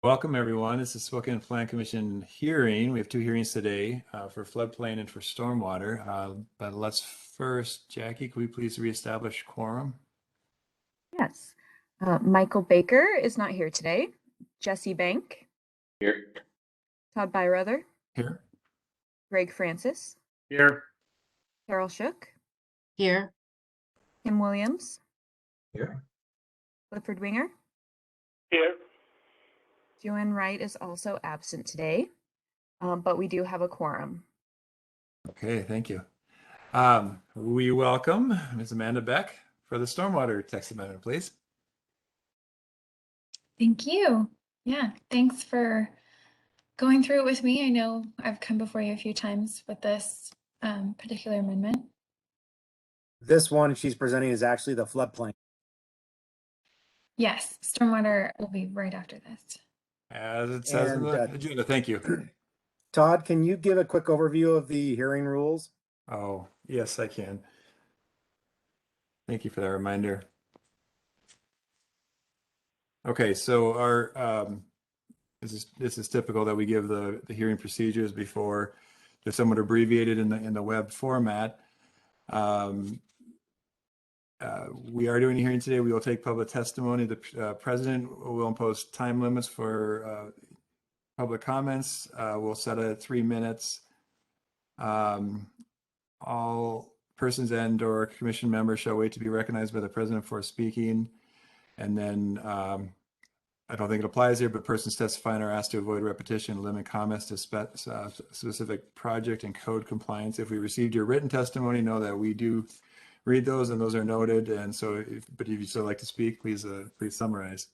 Welcome, everyone. This is Spokane Plan Commission hearing. We have two hearings today for floodplain and for stormwater. But let's first, Jackie, could we please reestablish quorum? Yes. Michael Baker is not here today. Jesse Bank, Here. Todd Byrather, Here. Greg Francis, Here. Carol Shook, Here. Kim Williams, Here. Clifford Winger. Here. Joanne Wright is also absent today, but we do have a quorum. Okay, thank you. We welcome Ms. Amanda Beck for the stormwater text amendment, please. Thank you. Yeah, thanks for going through it with me. I know I've come before you a few times with this particular amendment. This one she's presenting is actually the floodplain. Yes, stormwater will be right after this. As it says in the agenda, thank you. Todd, can you give a quick overview of the hearing rules? Oh, yes, I can. Thank you for that reminder. Okay, so our this is typical that we give the hearing procedures before. They're somewhat abbreviated in the web format. We are doing a hearing today. We will take public testimony. The president will impose time limits for public comments. We'll set it at 3 minutes. All persons and/or commission members shall wait to be recognized by the president for speaking. And then I don't think it applies here, but persons testifying are asked to avoid repetition, limit comments to specific project and code compliance. If we received your written testimony, know that we do read those and those are noted. And so, but if you still like to speak, please summarize.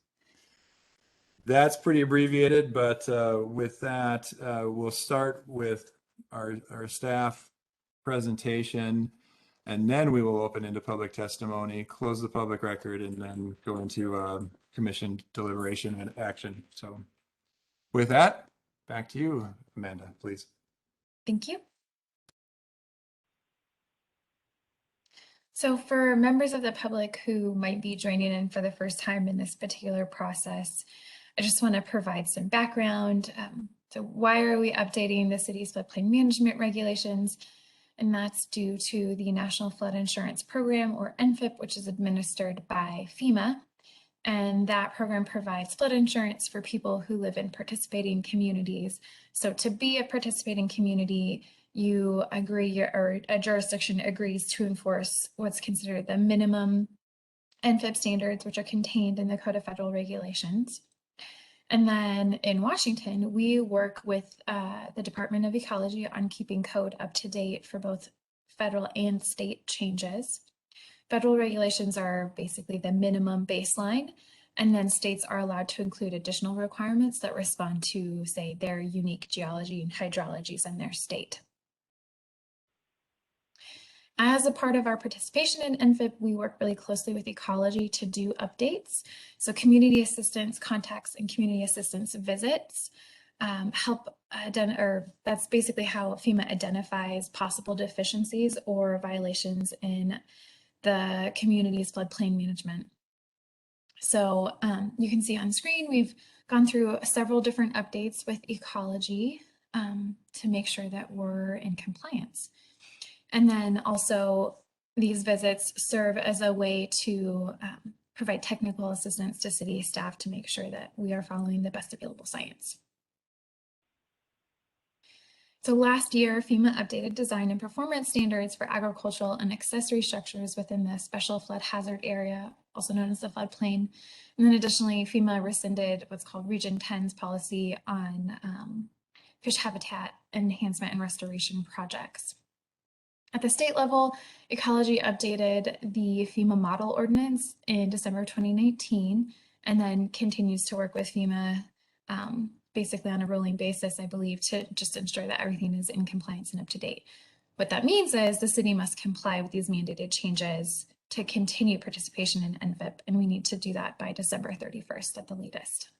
That's pretty abbreviated, but with that, we'll start with our staff presentation, and then we will open into public testimony, close the public record, and then go into commission deliberation and action. So with that, back to you, Amanda, please. Thank you. So for members of the public who might be joining in for the first time in this particular process, I just want to provide some background. So why are we updating the city's floodplain management regulations? And that's due to the National Flood Insurance Program, or NFIP, which is administered by FEMA. And that program provides flood insurance for people who live in participating communities. So to be a participating community, you agree, or a jurisdiction agrees to enforce what's considered the minimum NFIP standards, which are contained in the Code of Federal Regulations. And then in Washington, we work with the Department of Ecology on keeping code up to date for both federal and state changes. Federal regulations are basically the minimum baseline, and then states are allowed to include additional requirements that respond to, say, their unique geology and hydrologies in their state. As a part of our participation in NFIP, we work really closely with ecology to do updates. So community assistance contacts and community assistance visits help or that's basically how FEMA identifies possible deficiencies or violations in the community's floodplain management. So you can see on screen, we've gone through several different updates with ecology to make sure that we're in compliance. And then also these visits serve as a way to provide technical assistance to city staff to make sure that we are following the best available science. So last year, FEMA updated design and performance standards for agricultural and accessory structures within the special flood hazard area, also known as the floodplain. And then additionally, FEMA rescinded what's called Region 10's policy on fish habitat enhancement and restoration projects. At the state level, Ecology updated the FEMA model ordinance in December 2019, and then continues to work with FEMA basically on a rolling basis, I believe, to just ensure that everything is in compliance and up to date. What that means is the city must comply with these mandated changes to continue participation in NFIP, and we need to do that by December 31st at the latest.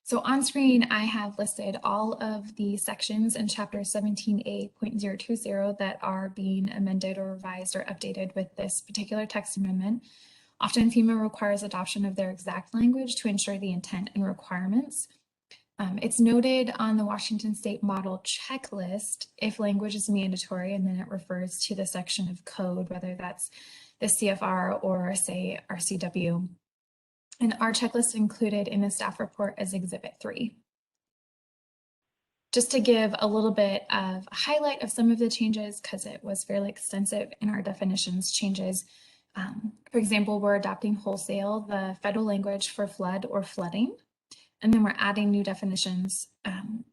So on screen, I have listed all of the sections in Chapter 17A.020 that are being amended or revised or updated with this particular text amendment. Often FEMA requires adoption of their exact language to ensure the intent and requirements. It's noted on the Washington State Model Checklist if language is mandatory, and then it refers to the section of code, whether that's the CFR or say RCW. And our checklist included in the staff report as Exhibit 3. Just to give a little bit of a highlight of some of the changes, because it was fairly extensive in our definitions changes. For example, we're adopting wholesale, the federal language for flood or flooding. And then we're adding new definitions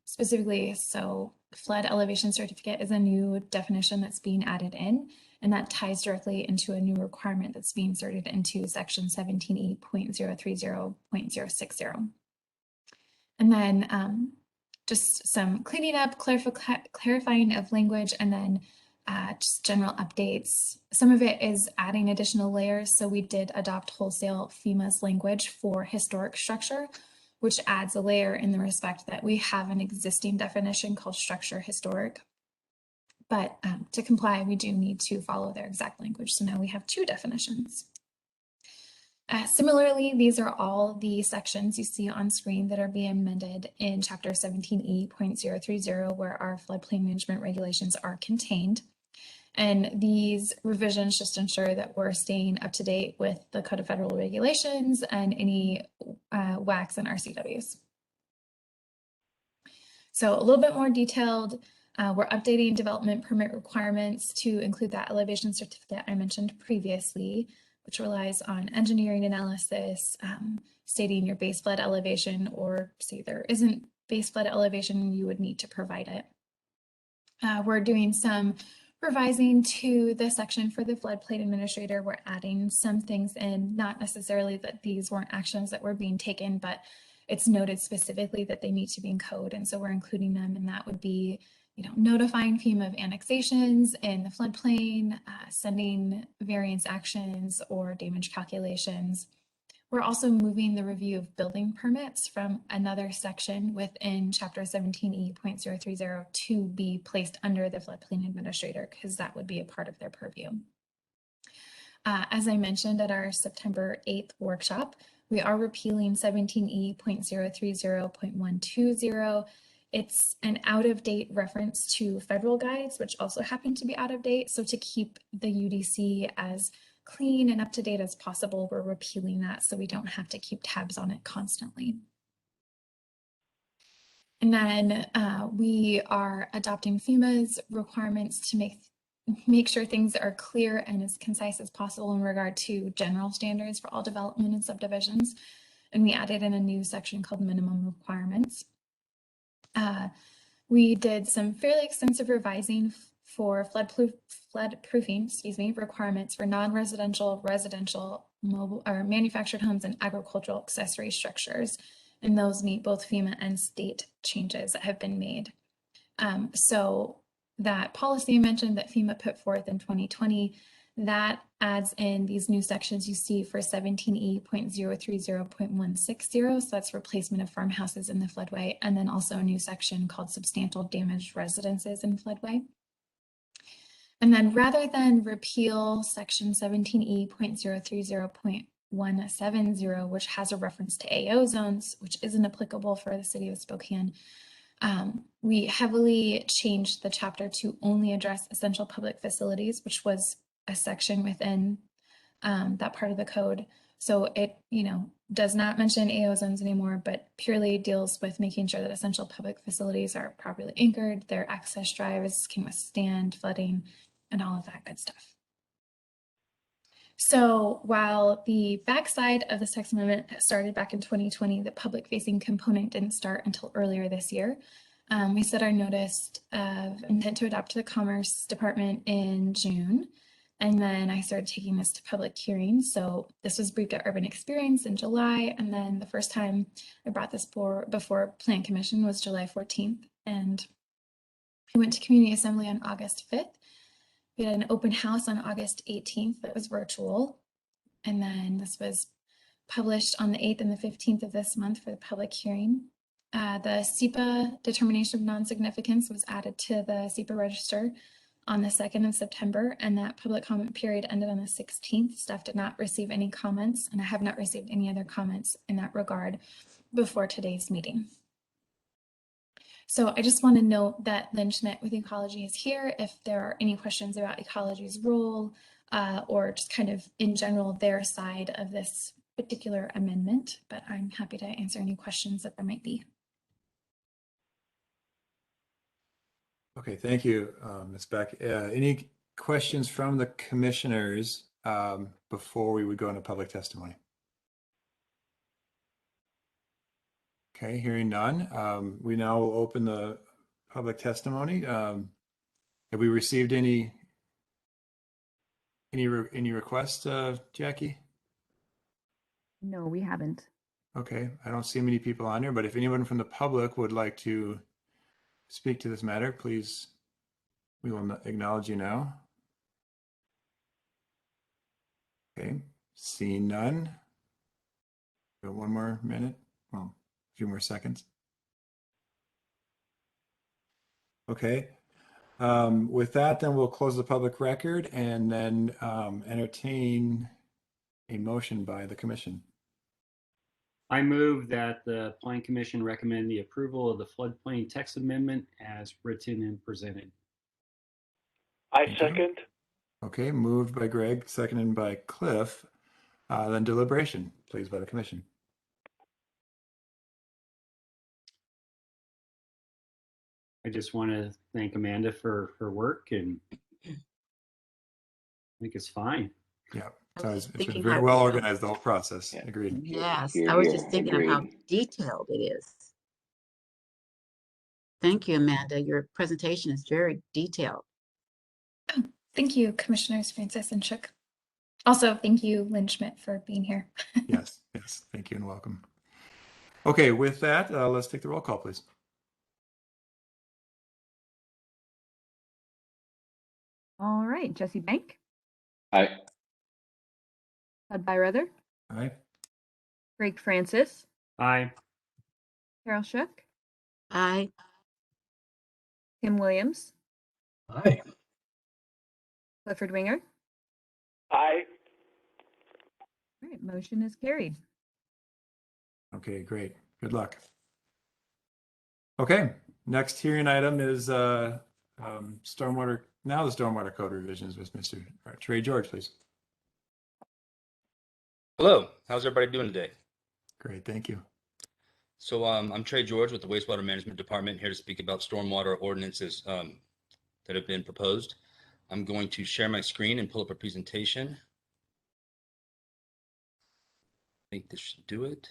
specifically. So flood elevation certificate is a new definition that's being added in, and that ties directly into a new requirement that's being inserted into section 17E.030.060. And then just some cleaning up, clarifying of language, and then just general updates. Some of it is adding additional layers. So we did adopt wholesale FEMA's language for historic structure, which adds a layer in the respect that we have an existing definition called structure historic. But to comply, we do need to follow their exact language. So now we have 2 definitions. Similarly, these are all the sections you see on screen that are being amended in Chapter 17E.030, where our floodplain management regulations are contained. And these revisions just ensure that we're staying up to date with the Code of Federal Regulations and any WACs and RCWs. So a little bit more detailed, we're updating development permit requirements to include that elevation certificate I mentioned previously, which relies on engineering analysis, stating your base flood elevation, or say there isn't base flood elevation, you would need to provide it. We're doing some revising to the section for the floodplain administrator. We're adding some things in, not necessarily that these weren't actions that were being taken, but it's noted specifically that they need to be in code. And so we're including them, and that would be, notifying FEMA of annexations in the floodplain, sending variance actions or damage calculations. We're also moving the review of building permits from another section within Chapter 17E.030 to be placed under the floodplain administrator, because that would be a part of their purview. As I mentioned at our September 8th workshop, we are repealing 17E.030.120. It's an out-of-date reference to federal guides, which also happen to be out of date. So to keep the UDC as clean and up to date as possible, we're repealing that so we don't have to keep tabs on it constantly. And then we are adopting FEMA's requirements to make sure things are clear and as concise as possible in regard to general standards for all development and subdivisions. And we added in a new section called minimum requirements. We did some fairly extensive revising for floodproofing, requirements for non-residential, residential, mobile or manufactured homes and agricultural accessory structures. And those meet both FEMA and state changes that have been made. So that policy I mentioned that FEMA put forth in 2020, that adds in these new sections you see for 17E.030.160. So that's replacement of farmhouses in the floodway. And then also a new section called substantial damaged residences in floodway. And then rather than repeal section 17E.030.170, which has a reference to AO zones, which isn't applicable for the city of Spokane, we heavily changed the chapter to only address essential public facilities, which was a section within that part of the code. So it, does not mention AO zones anymore, but purely deals with making sure that essential public facilities are properly anchored, their access drives can withstand flooding, and all of that good stuff. So while the backside of this text amendment started back in 2020, the public-facing component didn't start until earlier this year. We set our notice of intent to adopt to the Commerce Department in June. And then I started taking this to public hearings. So this was briefed at Urban Experience in July. And then the first time I brought this before Plan Commission was July 14th. And I went to Community Assembly on August 5th. We had an open house on August 18th that was virtual. And then this was published on the 8th and the 15th of this month for the public hearing. The SEPA determination of non-significance was added to the SEPA register on the 2nd of September, and that public comment period ended on the 16th. Staff did not receive any comments, and I have not received any other comments in that regard before today's meeting. So I just want to note that Lynn Schmidt with Ecology is here. If there are any questions about Ecology's role or just kind of in general their side of this particular amendment, but I'm happy to answer any questions that there might be. Okay, thank you, Ms. Beck. Any questions from the commissioners before we would go into public testimony? Okay, hearing none. We now will open the public testimony. Have we received any requests, Jackie? No, we haven't. Okay, I don't see many people on here, but if anyone from the public would like to speak to this matter, please, we will acknowledge you now. Okay, seeing none. Got one more minute, well, a few more seconds. Okay, with that, then we'll close the public record and then entertain a motion by the commission. I move that the Plan Commission recommend the approval of the floodplain text amendment as written and presented. I Thank you. second. Okay, moved by Greg, seconded by Cliff. Then deliberation, please, by the commission. I just want to thank Amanda for her work, and I think it's fine. Yeah, I so was it's been thinking very how- well organized, the whole process. Yeah. Agreed. Yes, Here, I was here, just thinking of how agreed. detailed it is. Thank you, Amanda. Your presentation is very detailed. Thank you, Commissioners Francis and Shook. Also, thank you, Lynn Schmidt, for being here. Yes, yes, thank you and welcome. Okay, with that, let's take the roll call, please. All right, Jesse Bank, Aye. Todd Byrather, All right, Greg Francis, Aye. Carol Shook, Aye. Tim Williams, Aye. Clifford Winger. Aye. All right, motion is carried. okay, great. Good luck. Okay, next hearing item is stormwater, now the stormwater code revisions with Mr. Trey George, please. Hello, how's everybody doing today? Great, thank you. So I'm Trey George with the Wastewater Management Department, here to speak about stormwater ordinances that have been proposed. I'm going to share my screen and pull up a presentation. I think this should do it.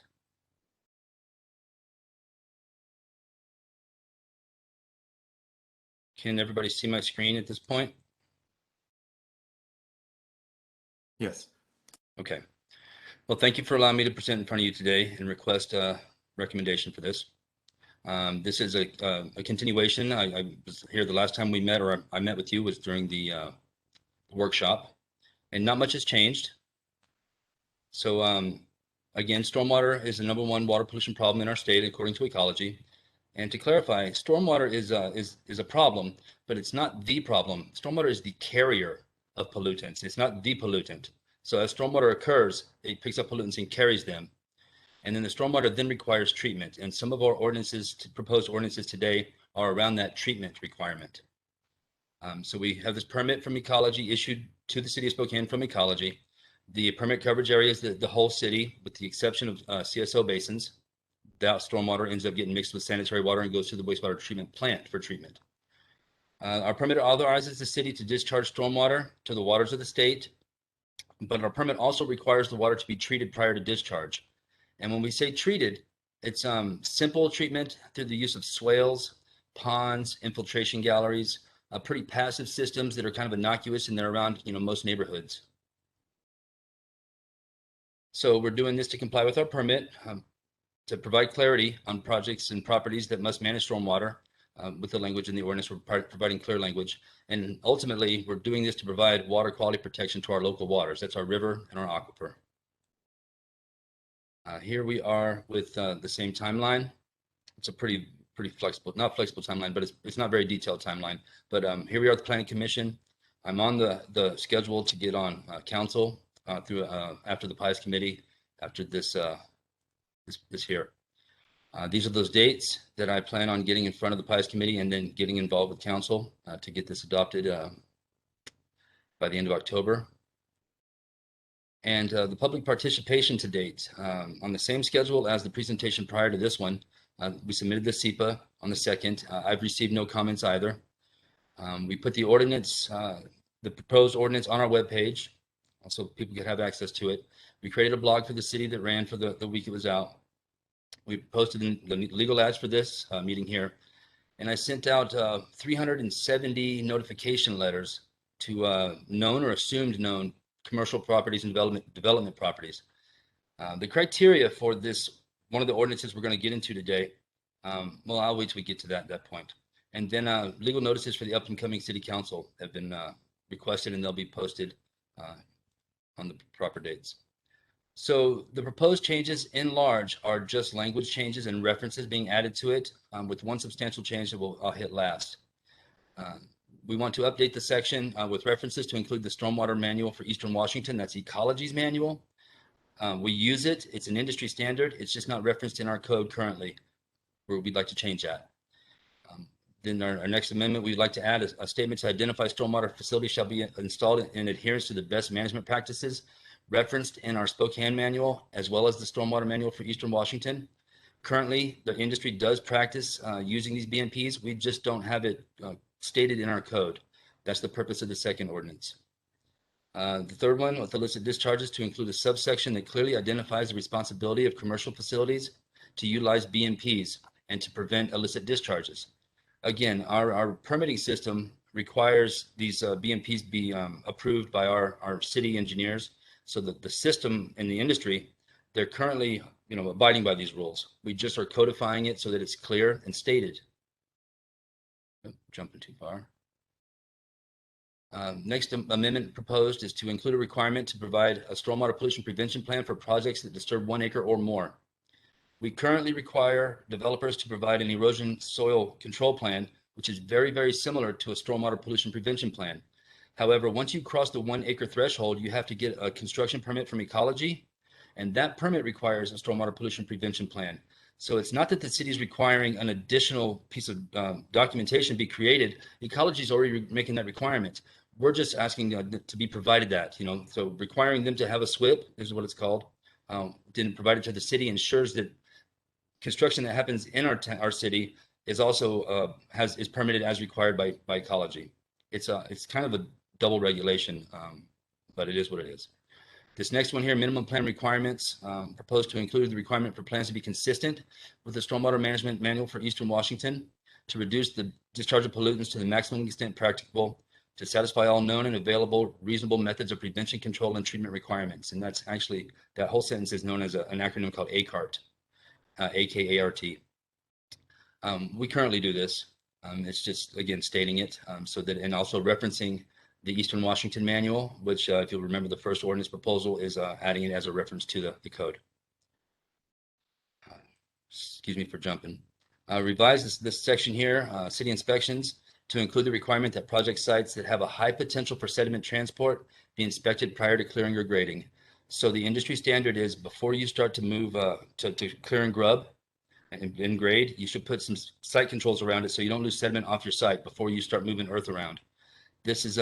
Can everybody see my screen at this point? Yes. Okay. Well, thank you for allowing me to present in front of you today and request a recommendation for this. This is a continuation. I was here the last time we met, or I met with you, was during the workshop, and not much has changed. So again, stormwater is the #1 water pollution problem in our state, according to Ecology. And to clarify, stormwater is a problem, but it's not the problem. Stormwater is the carrier of pollutants. It's not the pollutant. So as stormwater occurs, it picks up pollutants and carries them. And then the stormwater then requires treatment. And some of our ordinances, proposed ordinances today, are around that treatment requirement. So we have this permit from Ecology issued to the city of Spokane from Ecology. The permit coverage area is the whole city, with the exception of CSO basins. That stormwater ends up getting mixed with sanitary water and goes to the wastewater treatment plant for treatment. Our permit authorizes the city to discharge stormwater to the waters of the state, but our permit also requires the water to be treated prior to discharge. And when we say treated, it's simple treatment through the use of swales, ponds, infiltration galleries, pretty passive systems that are kind of innocuous and they're around, most neighborhoods. So we're doing this to comply with our permit, to provide clarity on projects and properties that must manage stormwater. With the language in the ordinance, we're providing clear language. And ultimately, we're doing this to provide water quality protection to our local waters. That's our river and our aquifer. Here we are with the same timeline. It's a pretty pretty flexible, not flexible timeline, but it's not very detailed timeline. But here we are at the Planning Commission. I'm on the schedule to get on council through after the PIES committee, after this here. These are those dates that I plan on getting in front of the PIES committee and then getting involved with council to get this adopted by the end of October. And the public participation to date, on the same schedule as the presentation prior to this one, we submitted the SEPA on the 2nd. I've received no comments either. We put the ordinance, the proposed ordinance on our webpage, so people could have access to it. We created a blog for the city that ran for the week it was out. We posted the legal ads for this meeting here. And I sent out 370 notification letters to known or assumed known commercial properties and development properties. The criteria for this, one of the ordinances we're going to get into today, well, I'll wait till we get to that point. And then legal notices for the up and coming city council have been requested, and they'll be posted on the proper dates. So the proposed changes in large are just language changes and references being added to it, with one substantial change that I'll hit last. We want to update the section with references to include the Stormwater Manual for Eastern Washington. That's Ecology's manual. We use it. It's an industry standard. It's just not referenced in our code currently, where we'd like to change that. Then our next amendment, we'd like to add a statement to identify stormwater facilities shall be installed in adherence to the best management practices referenced in our Spokane manual, as well as the Stormwater Manual for Eastern Washington. Currently, the industry does practice using these BMPs. We just don't have it stated in our code. That's the purpose of the second ordinance. The third one, with illicit discharges, to include a subsection that clearly identifies the responsibility of commercial facilities to utilize BMPs and to prevent illicit discharges. Again, our permitting system requires these BMPs be approved by our city engineers, so that the system in the industry, they're currently abiding by these rules. We just are codifying it so that it's clear and stated. Oh, jumping too far. Next amendment proposed is to include a requirement to provide a stormwater pollution prevention plan for projects that disturb 1 acre or more. We currently require developers to provide an erosion soil control plan, which is very, very similar to a stormwater pollution prevention plan. However, once you cross the 1 acre threshold, you have to get a construction permit from Ecology, and that permit requires a stormwater pollution prevention plan. So it's not that the city is requiring an additional piece of documentation be created. Ecology is already making that requirement. We're just asking to be provided that, so requiring them to have a SWIP is what it's called. Then provided to the city ensures that construction that happens in our city is also is permitted as required by Ecology. It's kind of a double regulation, but it is what it is. This next one here, minimum plan requirements, proposed to include the requirement for plans to be consistent with the Stormwater Management Manual for Eastern Washington, to reduce the discharge of pollutants to the maximum extent practicable, to satisfy all known and available reasonable methods of prevention, control, and treatment requirements. And that's actually, that whole sentence is known as an acronym called ACART, A-K-A-R-T. We currently do this. It's just, again, stating it so that, and also referencing the Eastern Washington Manual, which if you'll remember, the first ordinance proposal is adding it as a reference to the code. Excuse me for jumping. Revise this section here, city inspections, to include the requirement that project sites that have a high potential for sediment transport be inspected prior to clearing or grading. So the industry standard is before you start to move to clear and grub and grade, you should put some site controls around it so you don't lose sediment off your site before you start moving earth around. This is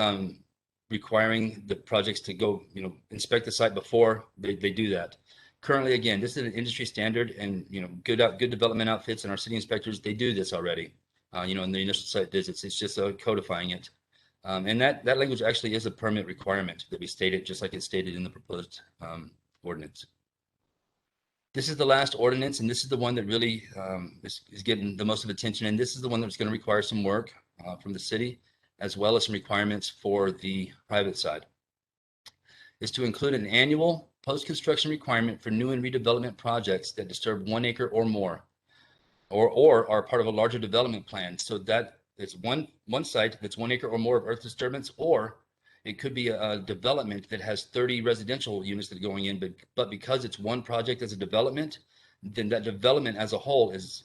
requiring the projects to go, inspect the site before they do that. Currently, again, this is an industry standard, and good development outfits and our city inspectors, they do this already. In the initial site visits, it's just codifying it. And that language actually is a permit requirement that we stated, just like it's stated in the proposed ordinance. This is the last ordinance, and this is the one that really is getting the most of attention. And this is the one that's going to require some work from the city, as well as some requirements for the private side. Is to include an annual post-construction requirement for new and redevelopment projects that disturb 1 acre or more, or are part of a larger development plan. So that it's one site that's 1 acre or more of earth disturbance, or it could be a development that has 30 residential units that are going in, but because it's one project as a development, then that development as a whole is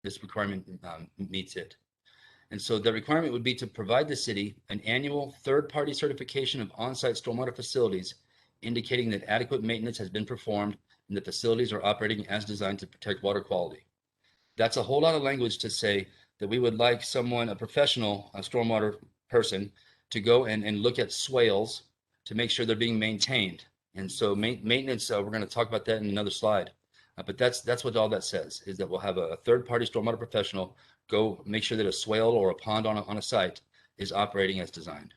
this requirement meets it. And so the requirement would be to provide the city an annual third-party certification of on-site stormwater facilities, indicating that adequate maintenance has been performed and the facilities are operating as designed to protect water quality. That's a whole lot of language to say that we would like someone, a professional, a stormwater person, to go and look at swales to make sure they're being maintained. And so maintenance, we're going to talk about that in another slide. But that's what all that says, is that we'll have a third-party stormwater professional go make sure that a swale or a pond on a site is operating as designed.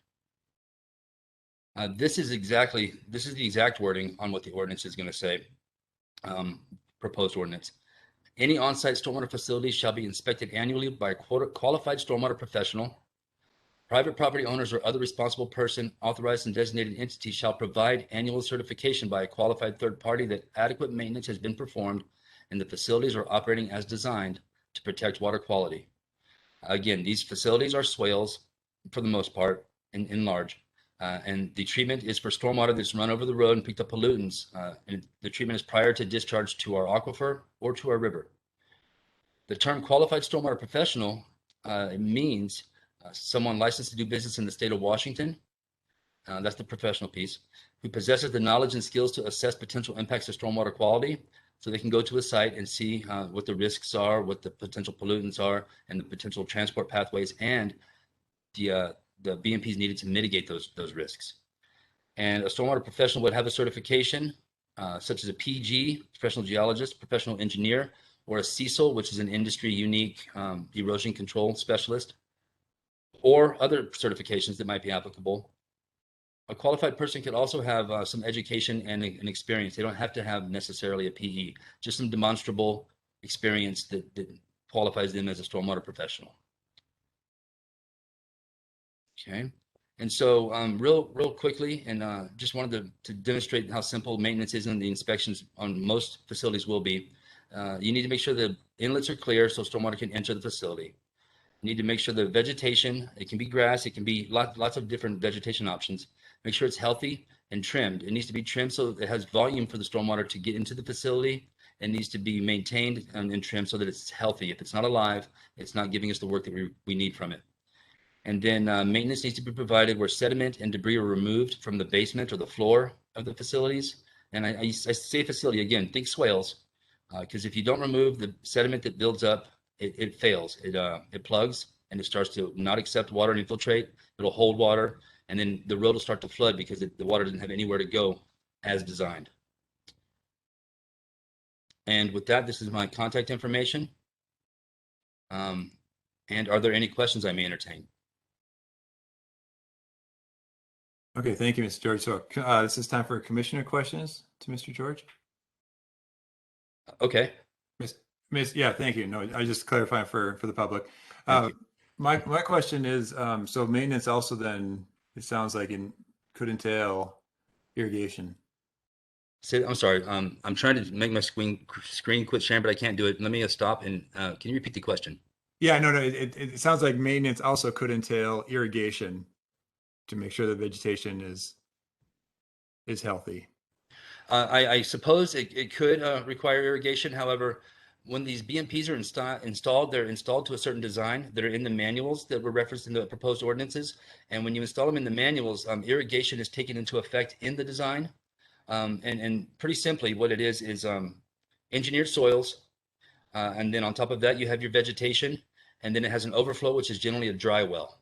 This is the exact wording on what the ordinance is going to say, proposed ordinance. Any on-site stormwater facility shall be inspected annually by a qualified stormwater professional. Private property owners or other responsible person, authorized and designated entity shall provide annual certification by a qualified third party that adequate maintenance has been performed and the facilities are operating as designed to protect water quality. Again, these facilities are swales for the most part, in large, and the treatment is for stormwater that's run over the road and picked up pollutants. And the treatment is prior to discharge to our aquifer or to our river. The term qualified stormwater professional means someone licensed to do business in the state of Washington. That's the professional piece, who possesses the knowledge and skills to assess potential impacts of stormwater quality, so they can go to a site and see what the risks are, what the potential pollutants are, and the potential transport pathways, and the BMPs needed to mitigate those risks. And a stormwater professional would have a certification such as a PG, professional geologist, professional engineer, or a CESL, which is an industry unique erosion control specialist, or other certifications that might be applicable. A qualified person could also have some education and an experience. They don't have to have necessarily a PE, just some demonstrable experience that qualifies them as a stormwater professional. Okay, and so real quickly, and just wanted to demonstrate how simple maintenance is and the inspections on most facilities will be. You need to make sure the inlets are clear so stormwater can enter the facility. You need to make sure the vegetation, it can be grass, it can be lots of different vegetation options. Make sure it's healthy and trimmed. It needs to be trimmed so that it has volume for the stormwater to get into the facility. It needs to be maintained and trimmed so that it's healthy. If it's not alive, it's not giving us the work that we need from it. And then maintenance needs to be provided where sediment and debris are removed from the basement or the floor of the facilities. And I say facility, again, think swales, because if you don't remove the sediment that builds up, it fails. It plugs and it starts to not accept water and infiltrate. It'll hold water, and then the road will start to flood because the water doesn't have anywhere to go as designed. And with that, this is my contact information. And are there any questions I may entertain? Okay, thank you, Mr. George. So this is time for commissioner questions to Mr. George. Okay. Yeah, thank you. No, I just clarifying for the public. Thank you. My question is, so maintenance also then, it sounds like could entail irrigation. I'm sorry. I'm trying to make my screen quit sharing, but I can't do it. Let me stop and can you repeat the question? Yeah, no. It sounds like maintenance also could entail irrigation to make sure the vegetation is healthy. I suppose it could require irrigation. However, when these BMPs are installed, they're installed to a certain design that are in the manuals that were referenced in the proposed ordinances. And when you install them in the manuals, irrigation is taken into effect in the design. And pretty simply, what it is engineered soils. And then on top of that, you have your vegetation. And then it has an overflow, which is generally a dry well.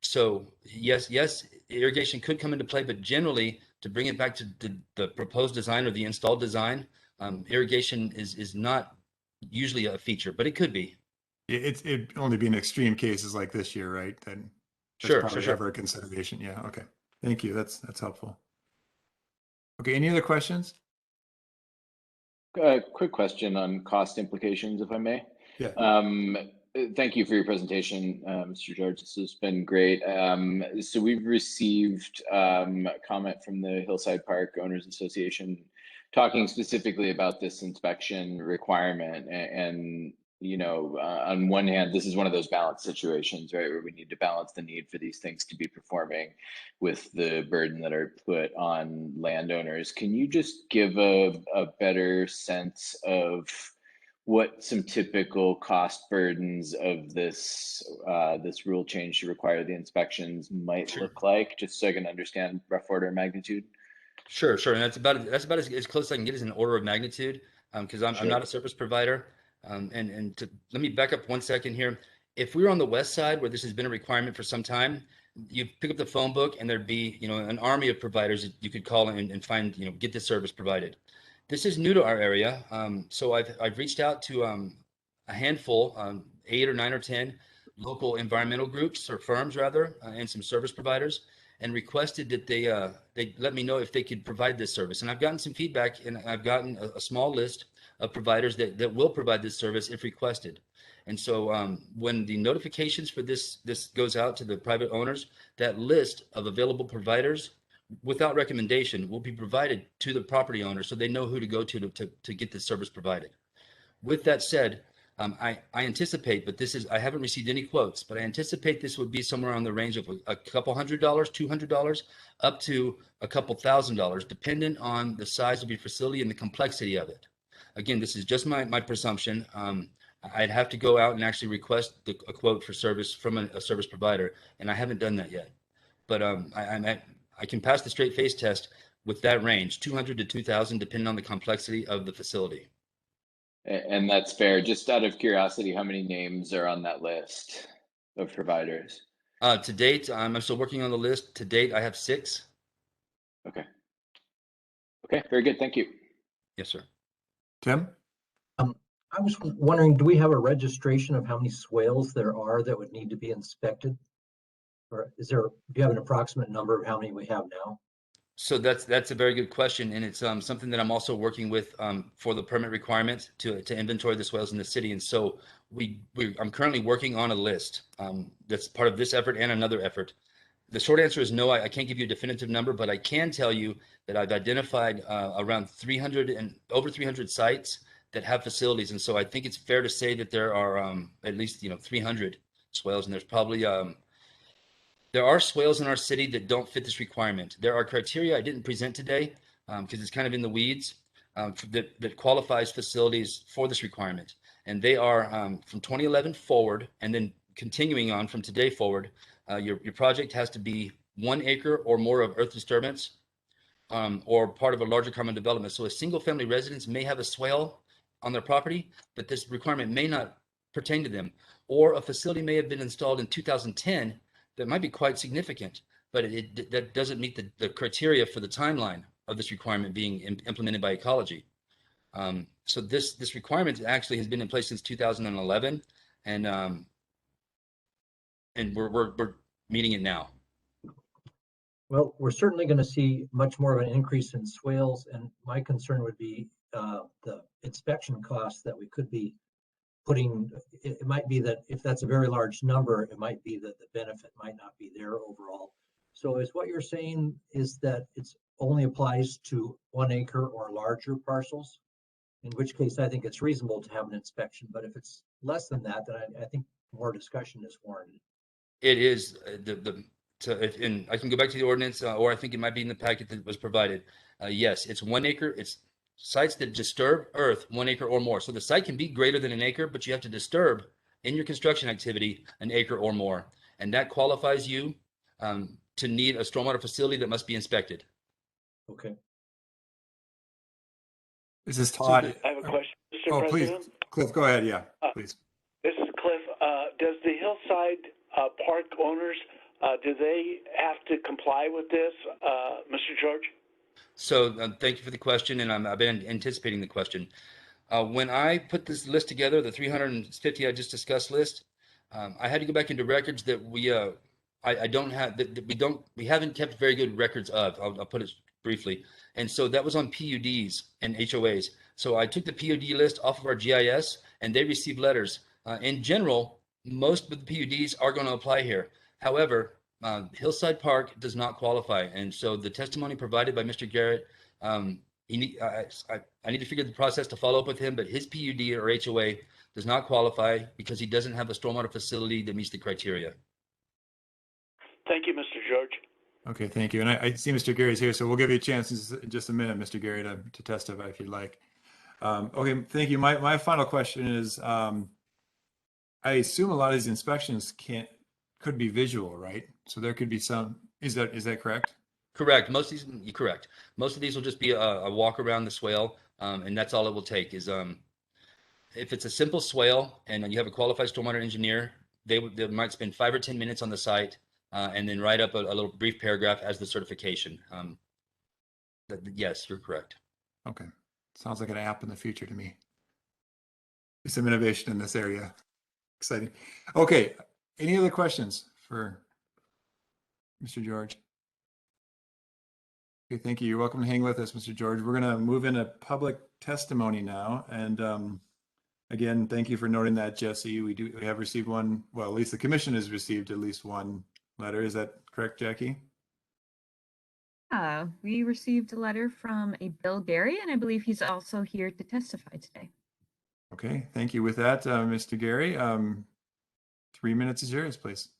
So yes, irrigation could come into play, but generally, to bring it back to the proposed design or the installed design, irrigation is not usually a feature, but it could be. It'd only be in extreme cases like this year, right? Then Sure. Ever a consideration. Yeah. Okay. Thank you. That's helpful. Okay. Any other questions? Quick question on cost implications, if I may. Yeah. Thank you for your presentation, Mr. George. This has been great. So we've received comment from the Hillside Park Owners Association talking specifically about this inspection requirement. And on one hand, this is one of those balance situations, right, where we need to balance the need for these things to be performing with the burden that are put on landowners. Can you just give a better sense of what some typical cost burdens of this this rule change to require the inspections might Sure. look like, just so I can understand rough order of magnitude? Sure, and that's about as close as I can get as an order of magnitude, because I'm Sure. not a service provider. Let me back up 1 second here. If we were on the west side where this has been a requirement for some time, you pick up the phone book and there'd be an army of providers that you could call and find get this service provided. This is new to our area, so I've reached out to a handful, 8 or 9 or 10 local environmental groups or firms rather, and some service providers, and requested that they let me know if they could provide this service. And I've gotten some feedback, and I've gotten a small list of providers that will provide this service if requested. And so when the notifications for this goes out to the private owners, that list of available providers without recommendation will be provided to the property owner so they know who to go to get this service provided. With that said, I anticipate, but I haven't received any quotes, but I anticipate this would be somewhere on the range of a couple $100, $200, up to a couple $1,000, dependent on the size of your facility and the complexity of it. Again, this is just my presumption. I'd have to go out and actually request a quote for service from a service provider, and I haven't done that yet. But I can pass the straight face test with that range, 200 to 2,000, depending on the complexity of the facility. And that's fair. Just out of curiosity, how many names are on that list of providers? To date, I'm still working on the list. To date, I have 6. Okay. Okay, very good. Thank you. Yes, sir. Tim? I was wondering, do we have a registration of how many swales there are that would need to be inspected? Or do you have an approximate number of how many we have now? So that's a very good question, and it's something that I'm also working with for the permit requirement to inventory the swales in the city. And so I'm currently working on a list that's part of this effort and another effort. The short answer is no. I can't give you a definitive number, but I can tell you that I've identified around 300 and over 300 sites that have facilities, and so I think it's fair to say that there are at least 300 swales, and there's probably there are swales in our city that don't fit this requirement. There are criteria I didn't present today because it's kind of in the weeds that qualifies facilities for this requirement. And they are from 2011 forward, and then continuing on from today forward, your project has to be 1 acre or more of earth disturbance or part of a larger common development. So a single family residence may have a swale on their property, but this requirement may not pertain to them. Or a facility may have been installed in 2010 that might be quite significant, but that doesn't meet the criteria for the timeline of this requirement being implemented by ecology. So this requirement actually has been in place since 2011, and we're meeting it now. Well, we're certainly going to see much more of an increase in swales, and my concern would be the inspection costs that we could be putting. It might be that if that's a very large number, it might be that the benefit might not be there overall. So is what you're saying is that it's only applies to 1 acre or larger parcels, in which case I think it's reasonable to have an inspection. But if it's less than that, then I think more discussion is warranted. It is and I can go back to the ordinance, or I think it might be in the packet that was provided. Yes, it's 1 acre. It's sites that disturb earth 1 acre or more. So the site can be greater than 1 acre, but you have to disturb in your construction activity 1 acre or more. And that qualifies you to need a stormwater facility that must be inspected. Okay. This is Todd. I have a question, Mr. Oh, President. please, Cliff, go ahead. Yeah, please. This is Cliff. Does the Hillside Park owners, do they have to comply with this, Mr. George? So thank you for the question, and I've been anticipating the question. When I put this list together, the 350 I just discussed list, I had to go back into records that we haven't kept very good records of. I'll put it briefly. And so that was on PUDs and HOAs. So I took the PUD list off of our GIS, and they received letters. In general, most of the PUDs are going to apply here. However, Hillside Park does not qualify. And so the testimony provided by Mr. Garrett, I need to figure the process to follow up with him, but his PUD or HOA does not qualify because he doesn't have a stormwater facility that meets the criteria. Thank you, Mr. George. Okay, thank you. And I see Mr. Gary's here, so we'll give you a chance in just a minute, Mr. Gary, to testify if you'd like. Okay, thank you. My final question is, I assume a lot of these inspections could be visual, right? So there could be some, is that correct? Correct. Most of these, you're correct. Most of these will just be a walk around the swale, and that's all it will take. Is if it's a simple swale and you have a qualified stormwater engineer, they might spend 5 or 10 minutes on the site, and then write up a little brief paragraph as the certification. Yes, you're correct. Okay. Sounds like an app in the future to me. There's some innovation in this area. Exciting. Okay. Any other questions for Mr. George? Okay, thank you. You're welcome to hang with us, Mr. George. We're going to move into public testimony now. And again, thank you for noting that, Jesse. We have received one, well, at least the commission has received at least one letter. Is that correct, Jackie? We received a letter from a Bill Gary, and I believe he's also here to testify today. Okay, thank you. With that, Mr. Gary, 3 minutes is yours, please.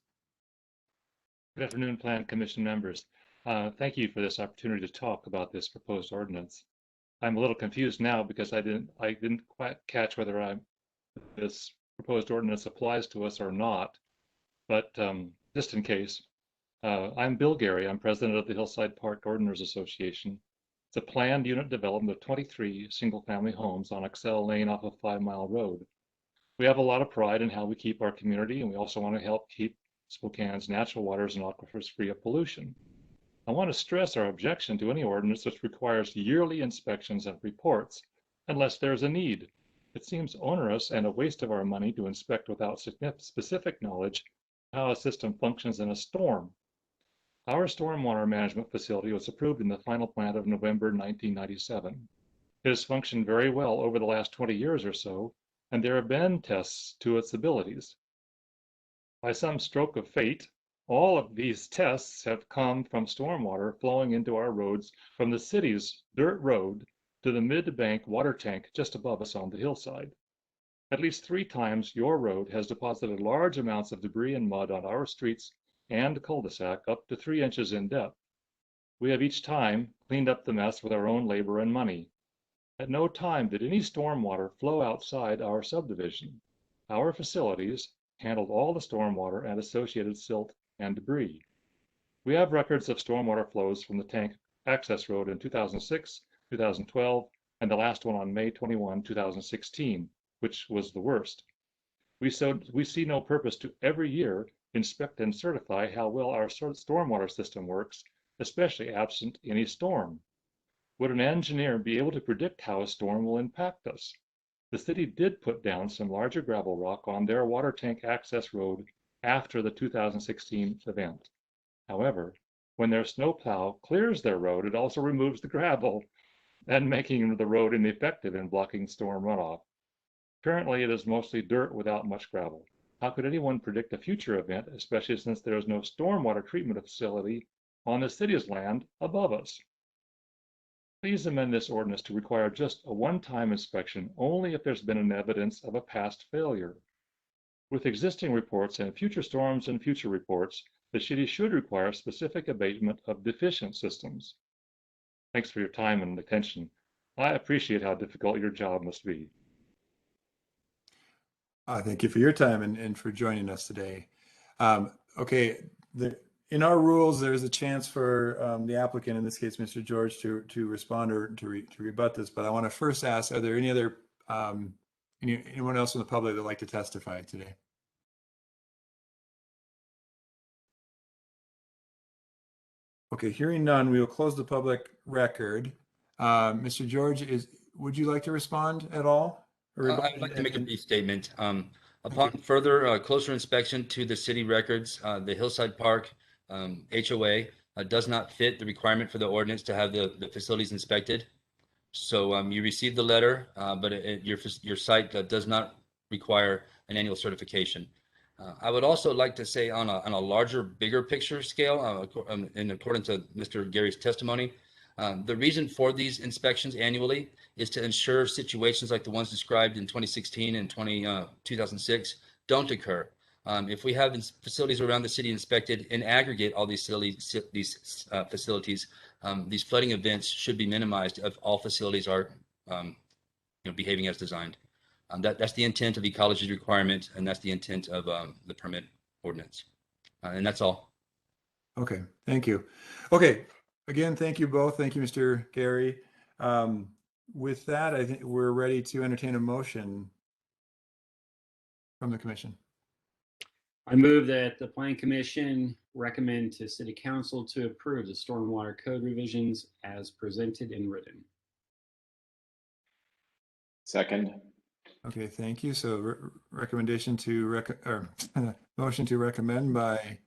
Good afternoon, Plan Commission members. Thank you for this opportunity to talk about this proposed ordinance. I'm a little confused now because I didn't quite catch whether this proposed ordinance applies to us or not. But just in case, I'm Bill Gary. I'm president of the Hillside Park Gardeners Association. It's a planned unit development of 23 single-family homes on Excel Lane off of 5 Mile Road. We have a lot of pride in how we keep our community, and we also want to help keep Spokane's natural waters and aquifers free of pollution. I want to stress our objection to any ordinance which requires yearly inspections and reports unless there's a need. It seems onerous and a waste of our money to inspect without specific knowledge of how a system functions in a storm. Our stormwater management facility was approved in the final plan of November 1997. It has functioned very well over the last 20 years or so, and there have been tests to its abilities. By some stroke of fate, all of these tests have come from stormwater flowing into our roads from the city's dirt road to the mid-bank water tank just above us on the hillside. At least 3 times your road has deposited large amounts of debris and mud on our streets and cul-de-sac up to 3 inches in depth. We have each time cleaned up the mess with our own labor and money. At no time did any stormwater flow outside our subdivision. Our facilities handled all the stormwater and associated silt and debris. We have records of stormwater flows from the tank access road in 2006, 2012, and the last one on May 21, 2016, which was the worst. We see no purpose to every year inspect and certify how well our stormwater system works, especially absent any storm. Would an engineer be able to predict how a storm will impact us? The city did put down some larger gravel rock on their water tank access road after the 2016 event. However, when their snowplow clears their road, it also removes the gravel and making the road ineffective in blocking storm runoff. Currently, it is mostly dirt without much gravel. How could anyone predict a future event, especially since there is no stormwater treatment facility on the city's land above us? Please amend this ordinance to require just a one-time inspection only if there's been an evidence of a past failure. With existing reports and future storms and future reports, the city should require specific abatement of deficient systems. Thanks for your time and attention. I appreciate how difficult your job must be. Thank you for your time and for joining us today. Okay, in our rules, there's a chance for the applicant, in this case, Mr. George, to respond or to rebut this. But I want to first ask: are there any other anyone else in the public that would like to testify today? Okay, hearing none, we will close the public record. Mr. George, would you like to respond at all? I would like to make a brief statement. Upon further closer inspection to the city records, the Hillside Park HOA does not fit the requirement for the ordinance to have the facilities inspected. So you received the letter, but your site does not require an annual certification. I would also like to say on a larger, bigger picture scale, in accordance to Mr. Gary's testimony, the reason for these inspections annually is to ensure situations like the ones described in 2016 and 2006 don't occur. If we have facilities around the city inspected in aggregate, all these facilities, these flooding events should be minimized if all facilities are behaving as designed. That's the intent of ecology's requirement, and that's the intent of the permit ordinance. And that's all. Okay, thank you. Okay, again, thank you both. Thank you, Mr. Gary. With that, I think we're ready to entertain a motion from the commission. I move that the Plan Commission recommend to City Council to approve the stormwater code revisions as presented and written. Second. Okay, thank you. So recommendation to motion to recommend by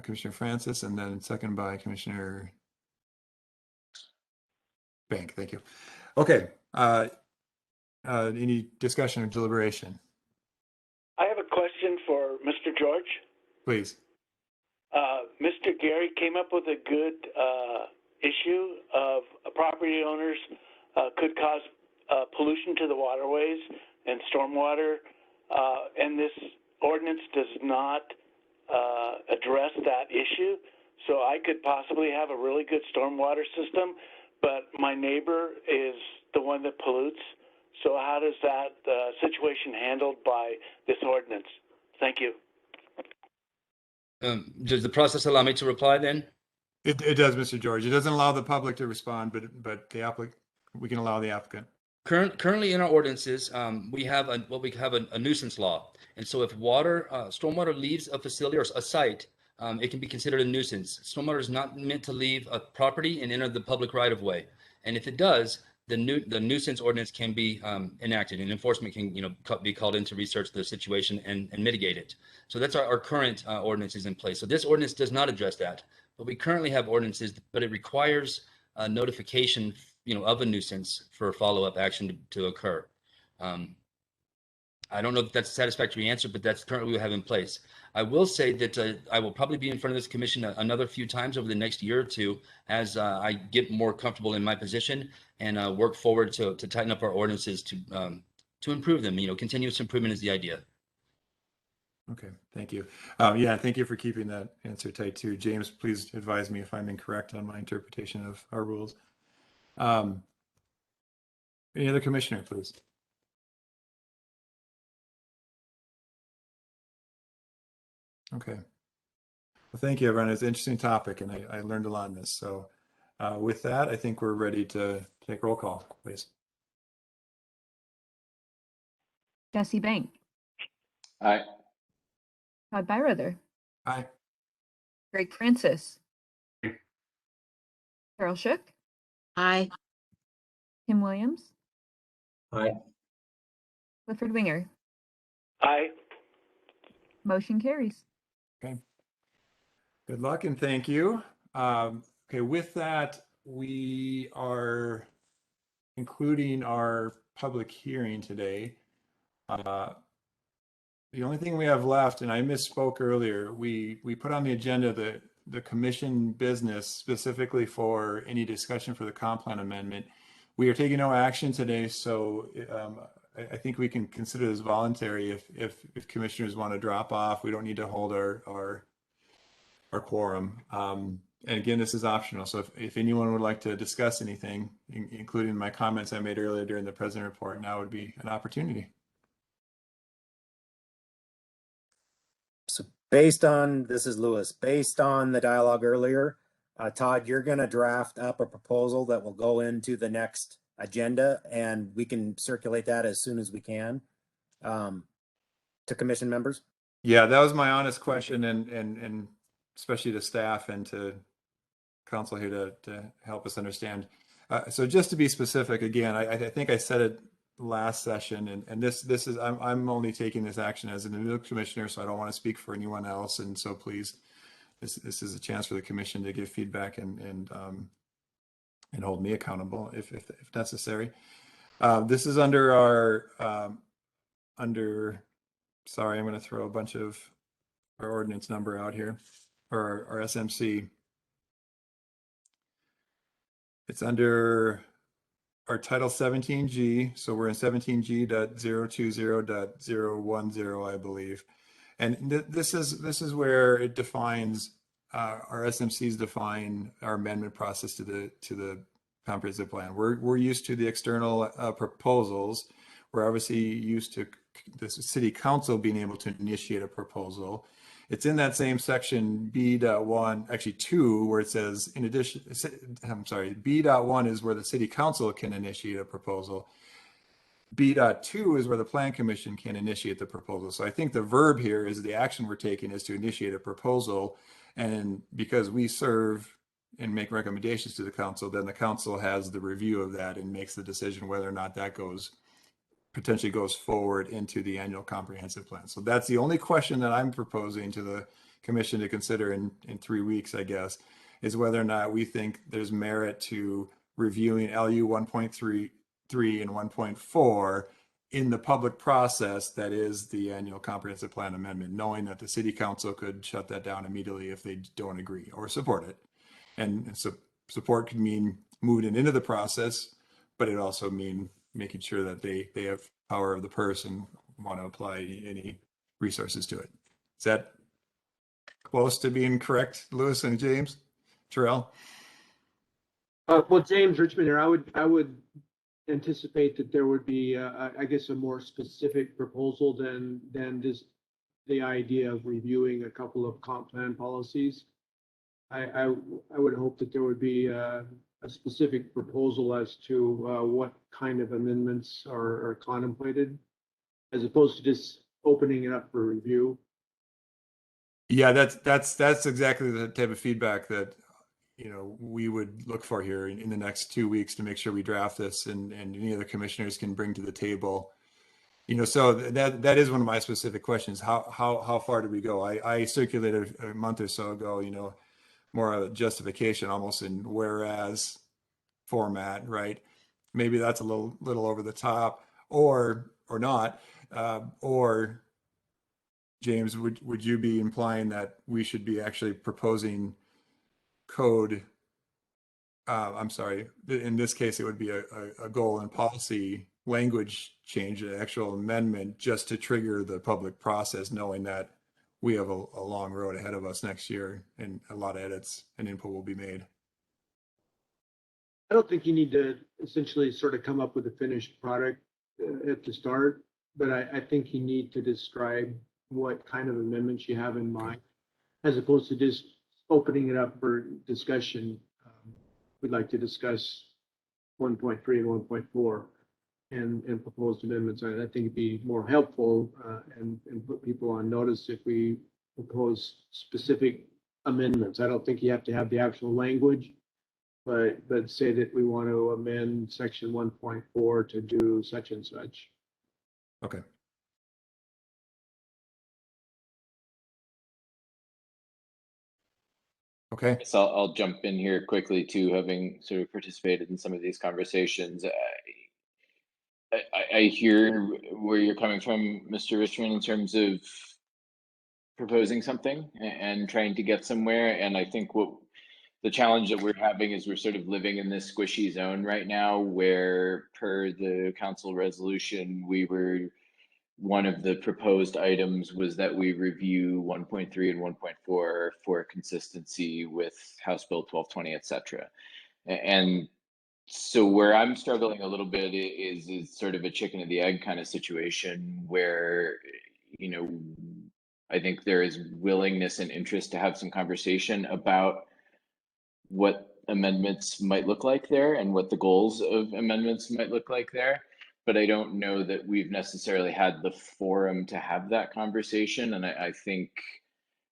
Commissioner Francis, and then second by Commissioner Bank. Thank you. Okay. Any discussion or deliberation? I have a question for Mr. George. Please. Mr. Gary came up with a good issue of property owners could cause pollution to the waterways and stormwater, and this ordinance does not address that issue. So I could possibly have a really good stormwater system, but my neighbor is the one that pollutes. So how does that situation handled by this ordinance? Thank you. Does the process allow me to reply then? It does, Mr. George. It doesn't allow the public to respond, but the applicant, we can allow the applicant. Currently in our ordinances, we have a nuisance law. And so if stormwater leaves a facility or a site, it can be considered a nuisance. Stormwater is not meant to leave a property and enter the public right of way. And if it does, the nuisance ordinance can be enacted, and enforcement can be called in to research the situation and mitigate it. So that's our current ordinances in place. So this ordinance does not address that, but we currently have ordinances, but it requires notification of a nuisance for follow-up action to occur. I don't know if that's a satisfactory answer, but that's currently what we have in place. I will say that I will probably be in front of this commission another few times over the next year or two as I get more comfortable in my position and work forward to tighten up our ordinances to improve them. Continuous improvement is the idea. Okay, thank you. Yeah, thank you for keeping that answer tight too. James, please advise me if I'm incorrect on my interpretation of our rules. Any other commissioner, please? Okay. Well, thank you, everyone. It's an interesting topic, and I learned a lot in this. So with that, I think we're ready to take roll call, please. Jesse Bank, Aye. Todd Byrather, Aye. Greg Francis, Carol Shook, Aye. Tim Williams, Aye. Clifford Winger. Aye. Motion carries. Okay. Good luck and thank you. Okay, with that, we are concluding our public hearing today. The only thing we have left, and I misspoke earlier, we put on the agenda the commission business specifically for any discussion for the comp plan amendment. We are taking no action today, so I think we can consider this voluntary if commissioners want to drop off. We don't need to hold our quorum. And again, this is optional. So if anyone would like to discuss anything, including my comments I made earlier during the president report, now would be an opportunity. So this is Lewis, based on the dialogue earlier, Todd, you're going to draft up a proposal that will go into the next agenda, and we can circulate that as soon as we can to commission members. Yeah, that was my honest question, and especially to staff and to council here to help us understand. So just to be specific, again, I think I said it last session, and this is I'm only taking this action as an individual commissioner, so I don't want to speak for anyone else. And so please, this is a chance for the commission to give feedback and hold me accountable if necessary. This is under our sorry, I'm going to throw a bunch of our ordinance number out here, or our SMC. It's under our Title 17G, so we're in 17G.020.010, I believe, and this is where it defines our SMCs define our amendment process to the comprehensive plan. We're used to the external proposals. We're obviously used to the city council being able to initiate a proposal. It's in that same section B.1, actually 2, where it says, in addition, I'm sorry, B.1 is where the city council can initiate a proposal. B.2 is where the plan commission can initiate the proposal. So I think the verb here is the action we're taking is to initiate a proposal. And because we serve and make recommendations to the council, then the council has the review of that and makes the decision whether or not that potentially goes forward into the annual comprehensive plan. So that's the only question that I'm proposing to the commission to consider in 3 weeks, I guess, is whether or not we think there's merit to reviewing LU 1.3 and 1.4 in the public process that is the annual comprehensive plan amendment, knowing that the city council could shut that down immediately if they don't agree or support it. And so support could mean moving it into the process, but it also mean making sure that they have power of the purse and want to apply any resources to it. Is that close to being correct, Lewis and James? Terrell? Well, James Richmond here. I would anticipate that there would be, I guess, a more specific proposal than just the idea of reviewing a couple of comp plan policies. I would hope that there would be a specific proposal as to what kind of amendments are contemplated, as opposed to just opening it up for review. Yeah, that's exactly the type of feedback that we would look for here in the next 2 weeks to make sure we draft this and any other commissioners can bring to the table. So that is one of my specific questions. How far did we go? I circulated a month or so ago, more of a justification almost in whereas format, right? Maybe that's a little over the top or not. Or James, would you be implying that we should be actually proposing code? I'm sorry, in this case, it would be a goal and policy language change, an actual amendment just to trigger the public process, knowing that we have a long road ahead of us next year and a lot of edits and input will be made. I don't think you need to essentially sort of come up with a finished product at the start, but I think you need to describe what kind of amendments you have in mind, as opposed to just opening it up for discussion. We'd like to discuss 1.3 and 1.4 and proposed amendments. I think it'd be more helpful and put people on notice if we propose specific amendments. I don't think you have to have the actual language, but say that we want to amend section 1.4 to do such and such. Okay. Okay. So I'll jump in here quickly too, having sort of participated in some of these conversations. I hear where you're coming from, Mr. Richmond, in terms of proposing something and trying to get somewhere. And I think what the challenge that we're having is we're sort of living in this squishy zone right now where, per the council resolution, one of the proposed items was that we review 1.3 and 1.4 for consistency with House Bill 1220, et cetera. And so where I'm struggling a little bit is sort of a chicken and the egg kind of situation where, I think there is willingness and interest to have some conversation about what amendments might look like there and what the goals of amendments might look like there. But I don't know that we've necessarily had the forum to have that conversation. And I think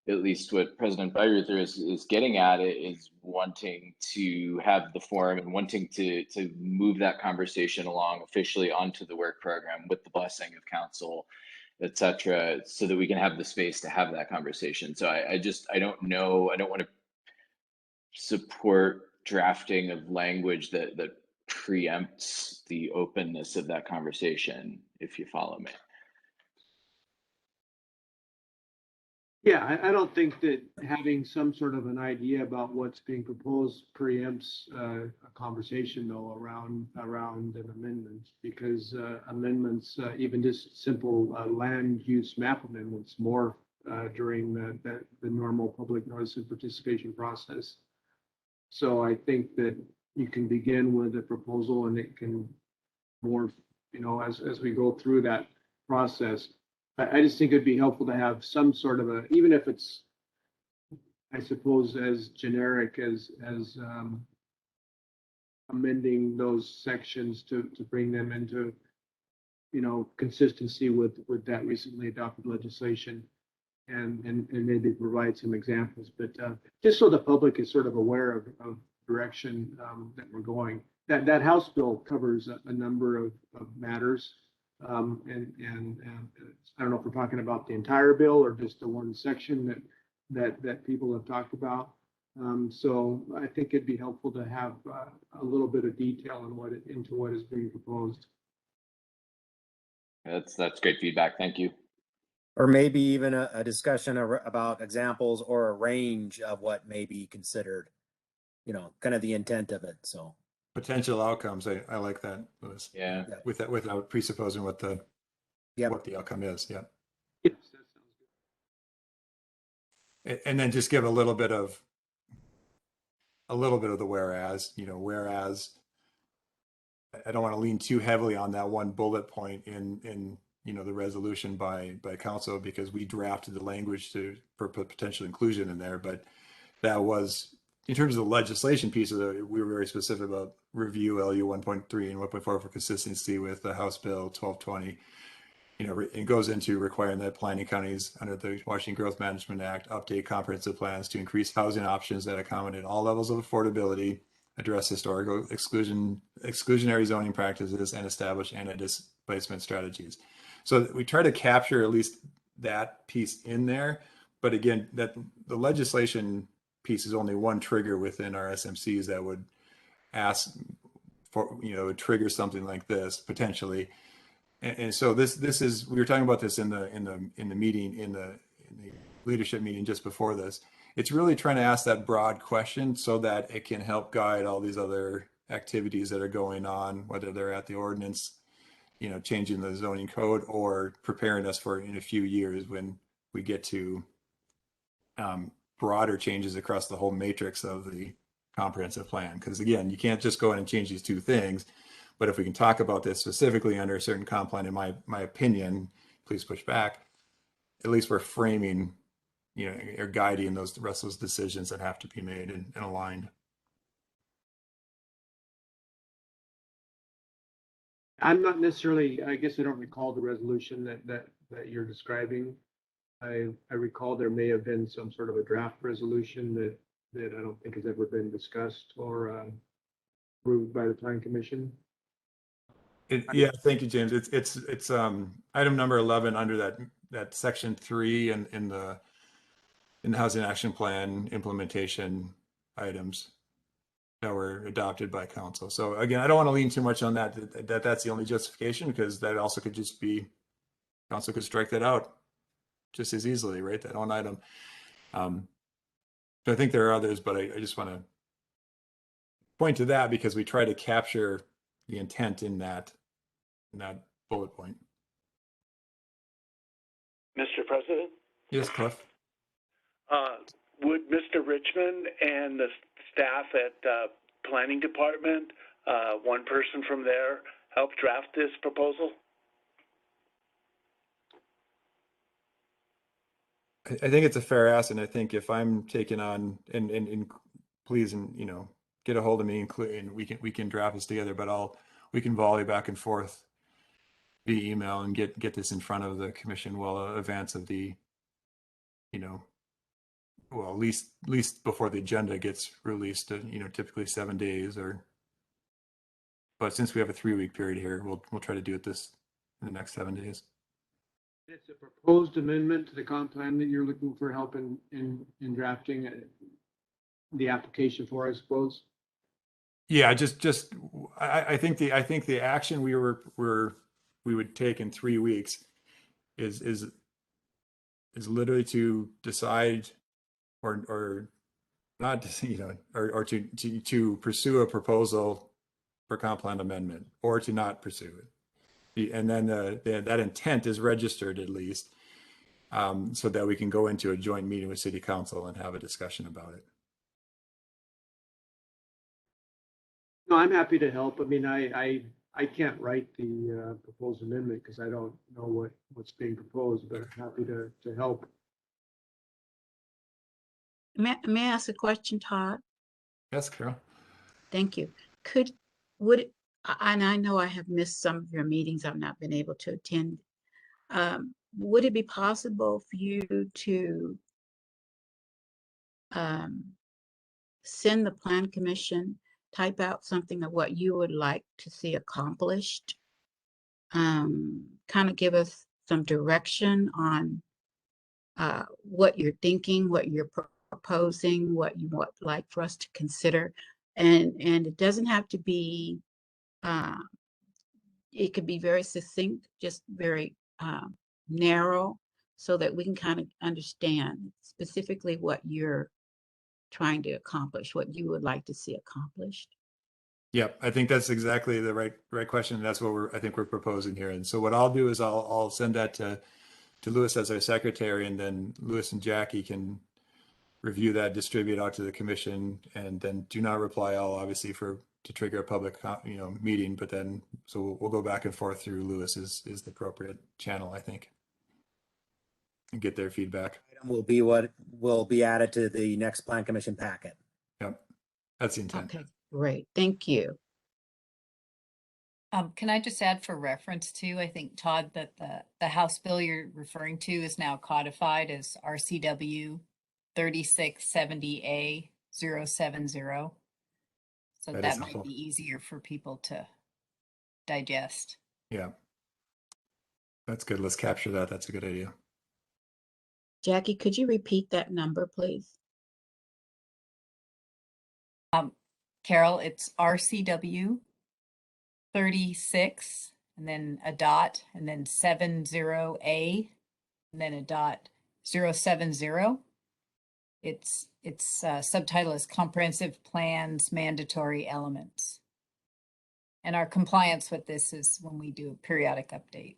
at least what President Bayreuther is getting at is wanting to have the forum and wanting to move that conversation along officially onto the work program with the blessing of council, et cetera, so that we can have the space to have that conversation. So I don't know, I don't want to support drafting of language that preempts the openness of that conversation, if you follow me. Yeah, I don't think that having some sort of an idea about what's being proposed preempts a conversation though around an amendment, because amendments, even just simple land use map amendments, morph during the normal public notice and participation process. So I think that you can begin with a proposal and it can morph, as we go through that process. I just think it'd be helpful to have some sort of even if it's, I suppose, as generic as amending those sections to bring them into, consistency with that recently adopted legislation, and maybe provide some examples, but just so the public is sort of aware of direction that we're going. That House bill covers a number of matters, and I don't know if we're talking about the entire bill or just the one section that people have talked about. So I think it'd be helpful to have a little bit of detail into what is being proposed. That's great feedback. Thank you. Or maybe even a discussion about examples or a range of what may be considered, kind of the intent of it. So Potential outcomes. I like that, Louis. Yeah. Without presupposing what the outcome is. Yeah. Yes, that sounds good. And then just give a little bit of the whereas, whereas I don't want to lean too heavily on that one bullet point in the resolution by council, because we drafted the language for potential inclusion in there, but that was, in terms of the legislation piece of it, we were very specific about review LU 1.3 and 1.4 for consistency with the House Bill 1220. It goes into requiring that planning counties under the Washington Growth Management Act update comprehensive plans to increase housing options that accommodate all levels of affordability, address historical exclusionary zoning practices, and establish anti-displacement strategies. So we try to capture at least that piece in there. But again, that the legislation piece is only one trigger within our SMCs that would ask for, trigger something like this potentially. And so this is, we were talking about this in the meeting, in the leadership meeting just before this. It's really trying to ask that broad question so that it can help guide all these other activities that are going on, whether they're at the ordinance, changing the zoning code, or preparing us for in a few years when we get to broader changes across the whole matrix of the comprehensive plan. Because again, you can't just go in and change these two things. But if we can talk about this specifically under a certain comp plan, in my opinion, please push back, at least we're framing, or guiding the rest of those decisions that have to be made and aligned. I'm not necessarily, I guess I don't recall the resolution that you're describing. I recall there may have been some sort of a draft resolution that I don't think has ever been discussed or approved by the Plan Commission. Yeah, thank you, James. It's item number 11 under that section 3 in the Housing Action Plan implementation items that were adopted by council. So again, I don't want to lean too much on that's the only justification, because that also could just be, council could strike that out just as easily, right? That one item. So I think there are others, but I just want to point to that because we try to capture the intent in that bullet point. Mr. President? Yes, Cliff. Would Mr. Richmond and the staff at Planning Department, one person from there, help draft this proposal? I think it's a fair ask, and I think if I'm taking on and please, get a hold of me and we can draft this together, but we can volley back and forth via email and get this in front of the commission well in advance of the, well, at least before the agenda gets released, typically 7 days but since we have a 3-week period here, we'll try to do it in the next 7 days. It's a proposed amendment to the comp plan that you're looking for help in drafting the application for, I suppose. Yeah, I think the action we would take in 3 weeks is literally to decide or not, or to pursue a proposal for comp plan amendment or to not pursue it. And then that intent is registered at least, so that we can go into a joint meeting with City Council and have a discussion about it. No, I'm happy to help. I mean, I can't write the proposed amendment because I don't know what's being proposed, but I'm happy to help. May I ask a question, Todd? Yes, Carol. Thank you. And I know I have missed some of your meetings. I've not been able to attend. Would it be possible for you to send the Plan Commission, type out something of what you would like to see accomplished? Kind of give us some direction on what you're thinking, what you're proposing, what you would like for us to consider. And it doesn't have to be, it could be very succinct, just very narrow, so that we can kind of understand specifically what you're trying to accomplish, what you would like to see accomplished. Yep, I think that's exactly the right question. That's what I think we're proposing here. And so what I'll do is I'll send that to Lewis as our secretary, and then Lewis and Jackie can review that, distribute out to the commission, and then do not reply all, obviously, to trigger a public meeting. But then so we'll go back and forth through Lewis is the appropriate channel, I think, and get their feedback. Item will be what will be added to the next Plan Commission packet. Yep, that's the intent. Okay, great. Thank you. Can I just add for reference too, I think, Todd, that the House bill you're referring to is now codified as RCW 3670A 070. So That is that might helpful. be easier for people to digest. Yeah, that's good. Let's capture that. That's a good idea. Jackie, could you repeat that number, please? Carol, it's RCW 36 and then a dot and then 70A and then a dot 070. Its subtitle is Comprehensive Plans Mandatory Elements. And our compliance with this is when we do a periodic update.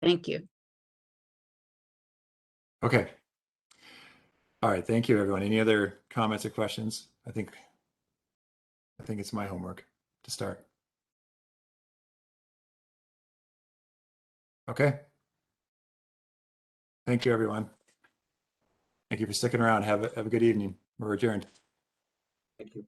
Thank you. Okay. All right. Thank you, everyone. Any other comments or questions? I think it's my homework to start. Okay. Thank you, everyone. Thank you for sticking around. Have a good evening. We're adjourned. Thank you.